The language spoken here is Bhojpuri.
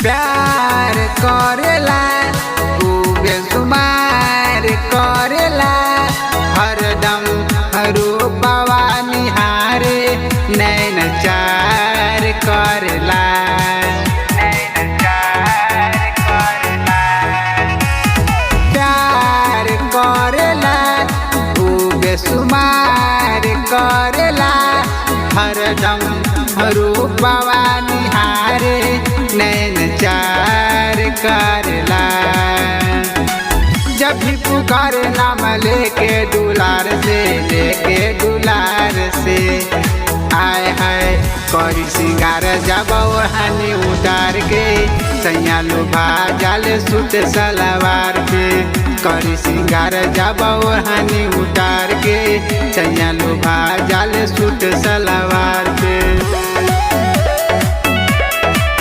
प्यार करेला खूब बेसुमार करेला हरदम रूपवा निहारे नैन चार करेला प्यार करेला खूब बेसुमार करेला हरदम रूपवा निहारे नैन चार करेला जब भी पुकार नाम लेके दुलार से आए है करी सिंगार जब हनी उतार के सैया लोभा जाल सूट सलवार पे करी सिंगार जब हनी उतार के सैया लोभा जाल सूट सलवार पे।